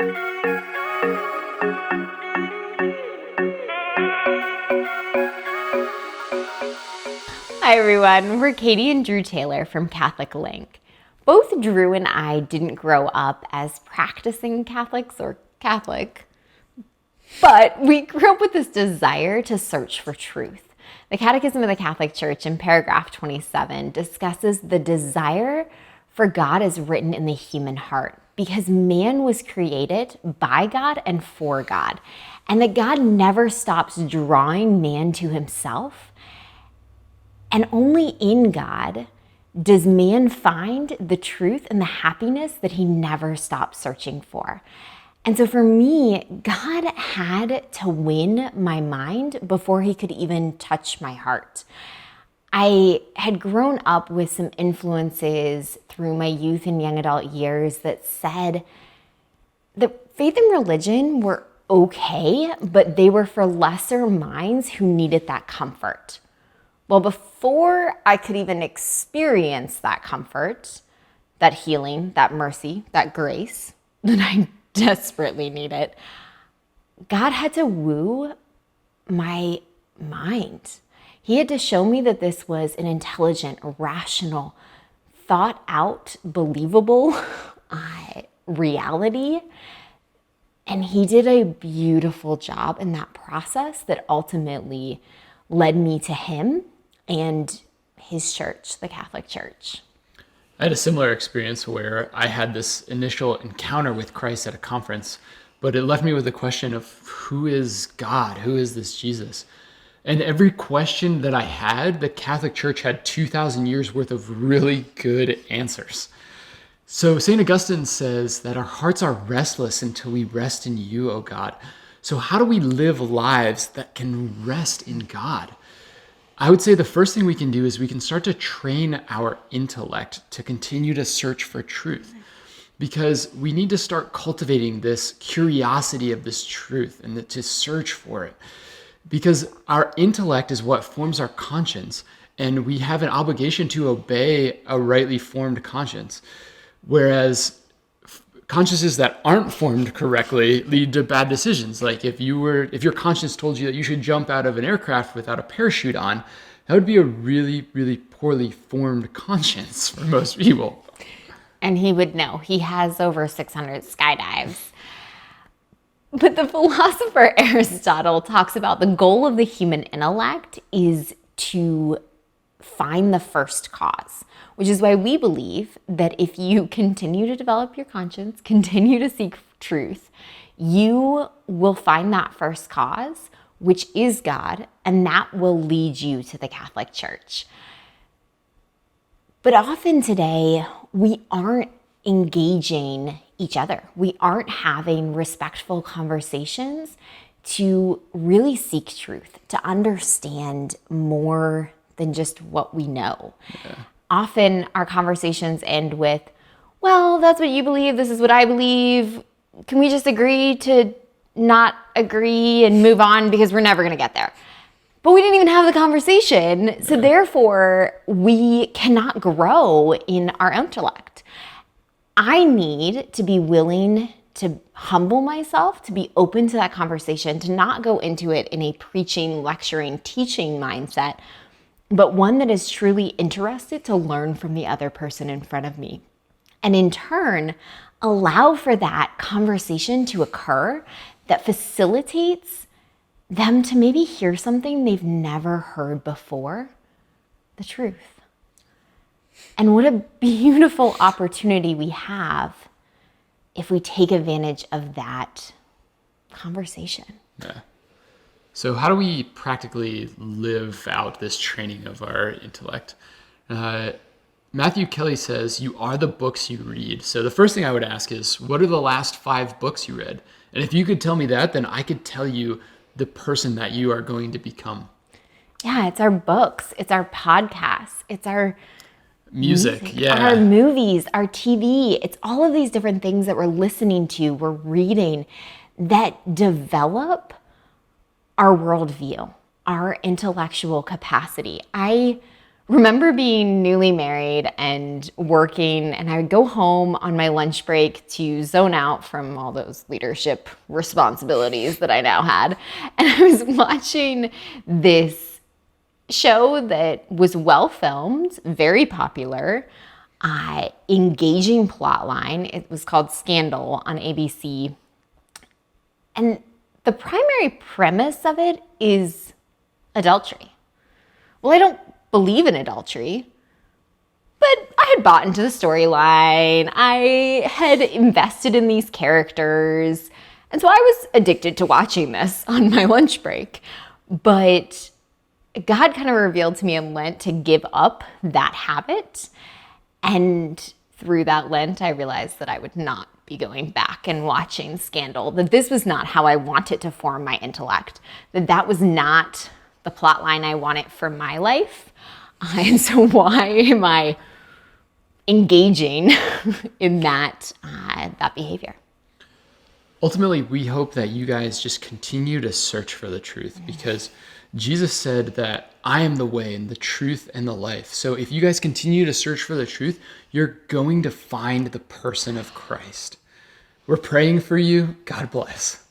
Hi everyone, we're Katie and Drew Taylor from Catholic Link. Both Drew and I didn't grow up as practicing Catholics or Catholic, but we grew up with this desire to search for truth. The Catechism of the Catholic Church in paragraph 27 discusses the desire for God as written in the human heart because man was created by God and for God, and that God never stops drawing man to himself. And only in God does man find the truth and the happiness that he never stops searching for. And so for me, God had to win my mind before he could even touch my heart. I had grown up with some influences through my youth and young adult years that said that faith and religion were okay, but they were for lesser minds who needed that comfort. Well, before I could even experience that comfort, that healing, that mercy, that grace that I desperately needed, God had to woo my mind. He had to show me that this was an intelligent, rational, thought out, believable reality. And he did a beautiful job in that process that ultimately led me to him and his church, the Catholic Church. I had a similar experience where I had this initial encounter with Christ at a conference, but it left me with the question of who is God? Who is this Jesus? And every question that I had, the Catholic Church had 2,000 years worth of really good answers. So St. Augustine says that our hearts are restless until we rest in you, O God. So how do we live lives that can rest in God? I would say the first thing we can do is we can start to train our intellect to continue to search for truth, because we need to start cultivating this curiosity of this truth and to search for it, because our intellect is what forms our conscience, and we have an obligation to obey a rightly formed conscience, whereas consciences that aren't formed correctly lead to bad decisions. Like if your conscience told you that you should jump out of an aircraft without a parachute on, that would be a really, really poorly formed conscience for most people. And he would know. He has over 600 skydives. But the philosopher Aristotle talks about the goal of the human intellect is to find the first cause, which is why we believe that if you continue to develop your conscience, continue to seek truth, you will find that first cause, which is God, and that will lead you to the Catholic Church. But often today, we aren't engaging each other. We aren't having respectful conversations to really seek truth, to understand more than just what we know. Yeah. Often our conversations end with, well, that's what you believe, this is what I believe. Can we just agree to not agree and move on because we're never going to get there? But we didn't even have the conversation. So therefore, we cannot grow in our intellect. I need to be willing to humble myself, to be open to that conversation, to not go into it in a preaching, lecturing, teaching mindset, but one that is truly interested to learn from the other person in front of me. And in turn, allow for that conversation to occur that facilitates them to maybe hear something they've never heard before, the truth. And what a beautiful opportunity we have if we take advantage of that conversation. Yeah. So how do we practically live out this training of our intellect? Matthew Kelly says, you are the books you read. So the first thing I would ask is, what are the last 5 books you read? And if you could tell me that, then I could tell you the person that you are going to become. Yeah, it's our books, it's our podcasts, it's our music, our movies, our TV. It's all of these different things that we're listening to, we're reading, that develop our worldview, our intellectual capacity. I remember being newly married and working, and I would go home on my lunch break to zone out from all those leadership responsibilities that I now had. And I was watching this show that was well filmed, very popular, engaging plot line. It was called Scandal on ABC. And the primary premise of it is adultery. Well, I don't believe in adultery, but I had bought into the storyline. I had invested in these characters. And so I was addicted to watching this on my lunch break. But God kind of revealed to me in Lent to give up that habit. And through that Lent, I realized that I would not be going back and watching Scandal, that this was not how I wanted to form my intellect, that was not the plot line I wanted for my life. And so why am I engaging in that behavior? Ultimately, we hope that you guys just continue to search for the truth, because Jesus said that I am the way and the truth and the life. So if you guys continue to search for the truth, you're going to find the person of Christ. We're praying for you. God bless.